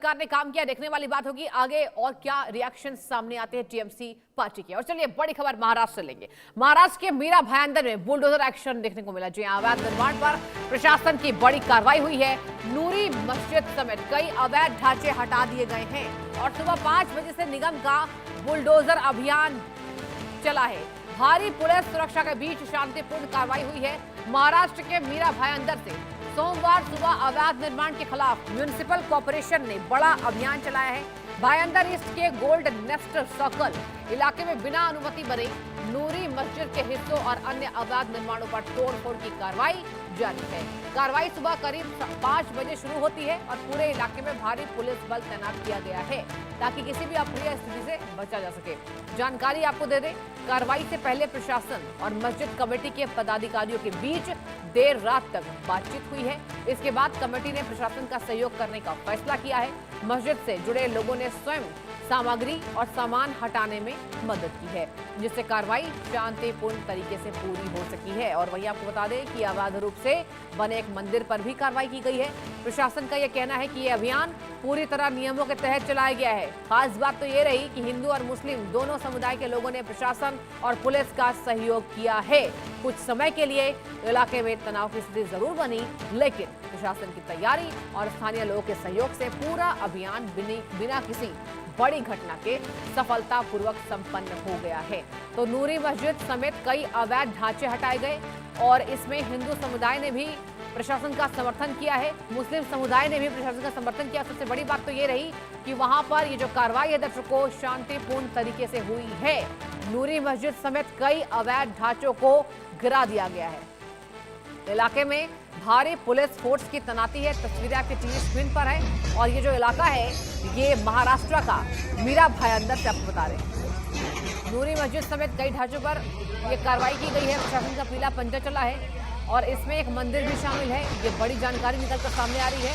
सरकार ने काम किया, देखने वाली बात होगी आगे और क्या रिएक्शन सामने आते हैं टीएमसी पार्टी के। और चलिए बड़ी खबर महाराष्ट्र से लेंगे। महाराष्ट्र के मीरा भायंदर में बुलडोजर एक्शन देखने को मिला, जी अवैध निर्माण पर प्रशासन की बड़ी कार्रवाई हुई है। नूरी मस्जिद समेत कई अवैध ढांचे हटा दिए गए हैं और सुबह 5 बजे से निगम का बुलडोजर अभियान चला है। भारी पुलिस सुरक्षा के बीच शांतिपूर्ण कार्रवाई हुई है। महाराष्ट्र के मीरा भायंदर से सोमवार सुबह अवैध निर्माण के खिलाफ म्युनिसिपल कॉर्पोरेशन ने बड़ा अभियान चलाया है। भायंदर ईस्ट के गोल्ड नेस्ट सर्कल इलाके में बिना अनुमति बने नूरी मस्जिद के हिस्सों और अन्य अवैध निर्माणों पर तोड़फोड़ की कार्रवाई जारी है। कार्रवाई सुबह करीब 5 बजे शुरू होती है और पूरे इलाके में भारी पुलिस बल तैनात किया गया है ताकि किसी भी अप्रिय स्थिति से बचा जा सके। जानकारी आपको दे दें, कार्रवाई से पहले प्रशासन और मस्जिद कमेटी के पदाधिकारियों के बीच देर रात तक बातचीत हुई है। इसके बाद कमेटी ने प्रशासन का सहयोग करने का फैसला किया है। मस्जिद से जुड़े लोगों ने स्वयं सामग्री और सामान हटाने में मदद की है, जिससे कार्रवाई शांतिपूर्ण तरीके से पूरी हो सकी है। और वहीं आपको बता दें कि अवैध रूप से बने एक मंदिर पर भी कार्रवाई की गई है। प्रशासन का यह कहना है कि यह अभियान पूरी तरह नियमों के तहत चलाया गया है। खास बात तो ये रही कि हिंदू और मुस्लिम दोनों समुदाय के लोगों ने प्रशासन और पुलिस का सहयोग किया है। कुछ समय के लिए इलाके में तनाव की स्थिति जरूर बनी, लेकिन प्रशासन की तैयारी और स्थानीय लोगों के सहयोग से पूरा अभियान बिना किसी बड़ी घटना के सफलतापूर्वक संपन्न हो गया है। तो नूरी मस्जिद समेत कई अवैध ढांचे हटाए गए और इसमें हिंदू समुदाय ने भी प्रशासन का समर्थन किया है, मुस्लिम समुदाय ने भी प्रशासन का समर्थन किया। सबसे बड़ी बात तो ये रही कि वहां पर ये जो कार्रवाई है दर्शकों शांतिपूर्ण तरीके से हुई है। नूरी मस्जिद समेत कई अवैध ढांचों को गिरा दिया गया है। इलाके में भारी पुलिस फोर्स की तैनाती है। तस्वीरें आपके टीवी स्क्रीन पर है और ये जो इलाका है ये महाराष्ट्र का मीरा भायंदर से आपको बता रहे हैं। नूरी मस्जिद समेत कई ढांचों पर ये कार्रवाई की गई है। प्रशासन का पीला पंजा चला है और इसमें एक मंदिर भी शामिल है। ये बड़ी जानकारी निकलकर सामने आ रही है।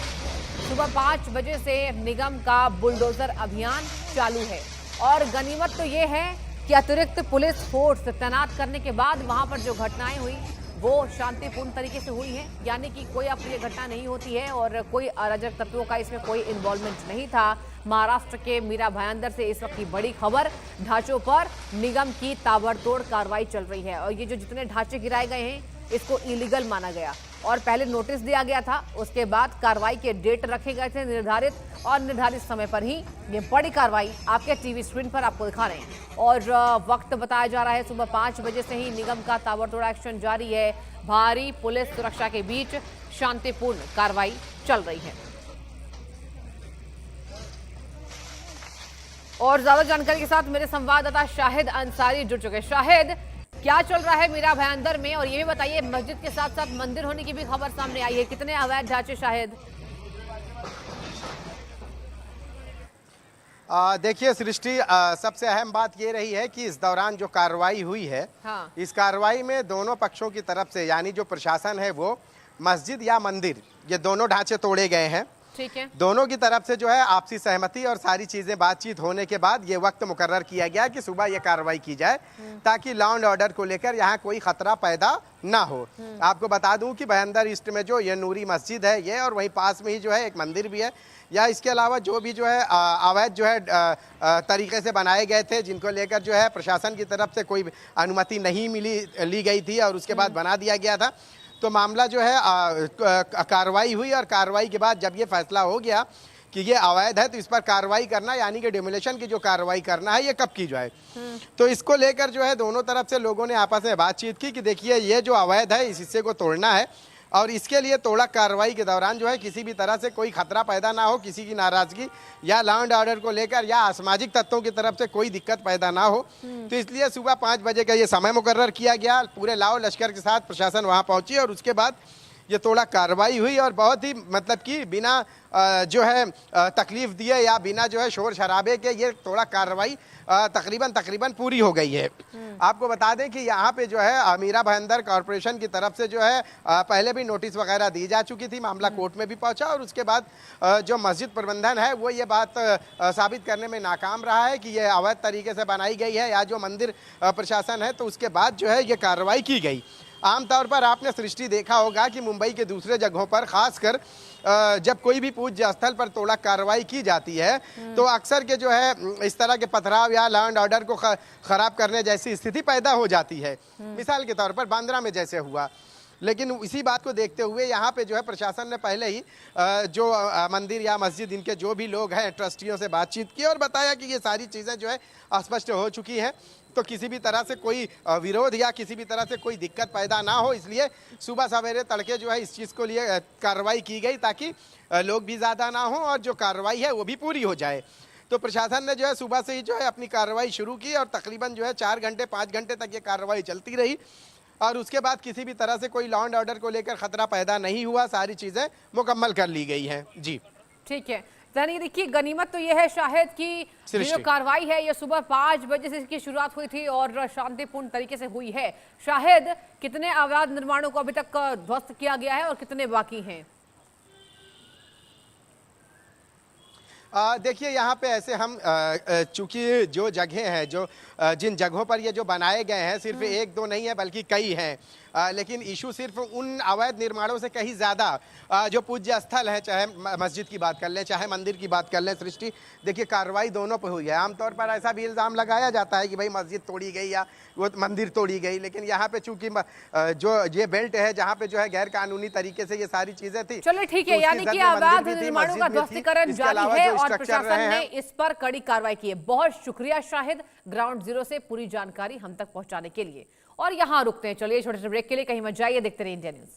सुबह 5 बजे से निगम का बुलडोजर अभियान चालू है और गनीमत तो ये है कि अतिरिक्त पुलिस फोर्स तैनात करने के बाद वहां पर जो घटनाएं हुई वो शांतिपूर्ण तरीके से हुई है, यानी कि कोई अप्रिय घटना नहीं होती है और कोई अराजक तत्वों का इसमें कोई इन्वॉल्वमेंट नहीं था। महाराष्ट्र के मीरा भायंदर से इस वक्त की बड़ी खबर, ढांचों पर निगम की ताबड़तोड़ कार्रवाई चल रही है और ये जो जितने ढांचे गिराए गए हैं इसको इलीगल माना गया और पहले नोटिस दिया गया था। उसके बाद कार्रवाई के डेट रखे गए थे निर्धारित और निर्धारित समय पर ही ये बड़ी कार्रवाई आपके टीवी स्क्रीन पर आपको दिखा रहे हैं। और वक्त बताया जा रहा है सुबह 5 बजे से ही निगम का ताबड़तोड़ एक्शन जारी है। भारी पुलिस सुरक्षा के बीच शांतिपूर्ण कार्रवाई चल रही है। और ज्यादा जानकारी के साथ मेरे संवाददाता शाहिद अंसारी जुड़ चुके हैं। शाहिद, क्या चल रहा है मीरा भायंदर में? और ये भी बताइए, मस्जिद के साथ साथ मंदिर होने की भी खबर सामने आई है, कितने अवैध ढांचे शाहिद? देखिए सृष्टि, सबसे अहम बात ये रही है कि इस दौरान जो कार्रवाई हुई है, हाँ। इस कार्रवाई में दोनों पक्षों की तरफ से यानी जो प्रशासन है वो मस्जिद या मंदिर ये दोनों ढांचे तोड़े गए हैं। ठीक है। दोनों की तरफ से जो है आपसी सहमति और सारी चीजें बातचीत होने के बाद ये वक्त मुकर्रर किया गया कि सुबह ये कार्रवाई की जाए ताकि लॉ एंड ऑर्डर को लेकर यहाँ कोई खतरा पैदा ना हो। आपको बता दूं कि भायंदर ईस्ट में जो ये नूरी मस्जिद है ये, और वहीं पास में ही जो है एक मंदिर भी है, या इसके अलावा जो भी जो है अवैध जो है तरीके से बनाए गए थे जिनको लेकर जो है प्रशासन की तरफ से कोई अनुमति नहीं ली गई थी और उसके बाद बना दिया गया था। तो मामला जो है कार्रवाई हुई और कार्रवाई के बाद जब ये फैसला हो गया कि ये अवैध है तो इस पर कार्रवाई करना यानी कि डिमोलिशन की जो कार्रवाई करना है ये कब की जाए। तो इसको लेकर जो है दोनों तरफ से लोगों ने आपस में बातचीत की कि देखिए ये जो अवैध है इस हिस्से को तोड़ना है और इसके लिए तोड़ा कार्रवाई के दौरान जो है किसी भी तरह से कोई खतरा पैदा ना हो, किसी की नाराजगी या लॉ एंड ऑर्डर को लेकर या असामाजिक तत्वों की तरफ से कोई दिक्कत पैदा ना हो। तो इसलिए सुबह 5 बजे का ये समय मुकर्रर किया गया। पूरे लाओ लश्कर के साथ प्रशासन वहाँ पहुंची और उसके बाद ये थोड़ा कार्रवाई हुई और बहुत ही मतलब कि बिना जो है तकलीफ दिए या बिना जो है शोर शराबे के ये थोड़ा कार्रवाई तकरीबन पूरी हो गई है। आपको बता दें कि यहाँ पे जो है मीरा भायंदर कॉरपोरेशन की तरफ से जो है पहले भी नोटिस वगैरह दी जा चुकी थी, मामला कोर्ट में भी पहुंचा और उसके बाद जो मस्जिद प्रबंधन है वो ये बात साबित करने में नाकाम रहा है कि ये अवैध तरीके से बनाई गई है या जो मंदिर प्रशासन है, तो उसके बाद जो है ये कार्रवाई की गई। आमतौर पर आपने सृष्टि देखा होगा कि मुंबई के दूसरे जगहों पर खासकर जब कोई भी पूज्य स्थल पर तोड़ा कार्रवाई की जाती है तो अक्सर के जो है इस तरह के पथराव या लॉ एंड ऑर्डर को खराब करने जैसी स्थिति पैदा हो जाती है। मिसाल के तौर पर बांद्रा में जैसे हुआ। लेकिन इसी बात को देखते हुए यहाँ पे जो है प्रशासन ने पहले ही जो मंदिर या मस्जिद इनके जो भी लोग हैं ट्रस्टियों से बातचीत की और बताया कि ये सारी चीज़ें जो है स्पष्ट हो चुकी हैं, तो किसी भी तरह से कोई विरोध या किसी भी तरह से कोई दिक्कत पैदा ना हो, इसलिए सुबह सवेरे तड़के जो है इस चीज़ को लिए कार्रवाई की गई ताकि लोग भी ज़्यादा ना हो और जो कार्रवाई है वो भी पूरी हो जाए। तो प्रशासन ने जो है सुबह से ही जो है अपनी कार्रवाई शुरू की और तकरीबन जो है 4 घंटे 5 घंटे तक ये कार्रवाई चलती रही और उसके बाद किसी भी तरह से कोई लॉ एंड ऑर्डर को लेकर खतरा पैदा नहीं हुआ, सारी चीज़ें मुकम्मल कर ली गई हैं। जी ठीक है, यानी देखिए गनीमत तो यह है शायद कि जो कार्रवाई है ये सुबह 5 बजे से इसकी शुरुआत हुई थी और शांतिपूर्ण तरीके से हुई है। शायद कितने अवैध निर्माणों को अभी तक ध्वस्त किया गया है और कितने बाकी हैं? देखिए यहाँ पे ऐसे हम चूंकि जो जगह हैं जो जिन जगहों पर ये जो बनाए गए हैं सिर्फ 1-2 नहीं है बल्कि कई हैं, लेकिन इशू सिर्फ उन अवैध निर्माणों से कहीं ज़्यादा जो पूज्य स्थल है, चाहे मस्जिद की बात कर लें चाहे मंदिर की बात कर लें, सृष्टि देखिए कार्रवाई दोनों पे हुई है। आमतौर पर ऐसा भी इल्ज़ाम लगाया जाता है कि भाई मस्जिद तोड़ी गई या वो मंदिर तोड़ी गई, लेकिन यहाँ पे चूंकि जो ये बेल्ट है जहाँ पे जो है गैर कानूनी तरीके से ये सारी चीज़ें थी। चलिए ठीक है, यानी कि अवैध निर्माणों का ध्वस्तीकरण जारी है और प्रशासन ने इस पर कड़ी कार्रवाई की है। बहुत शुक्रिया शाहिद, ग्राउंड जीरो से पूरी जानकारी हम तक पहुंचाने के लिए। और यहां रुकते हैं, चलिए छोटे से ब्रेक के लिए, कहीं मत जाइए, देखते रहिए इंडिया न्यूज।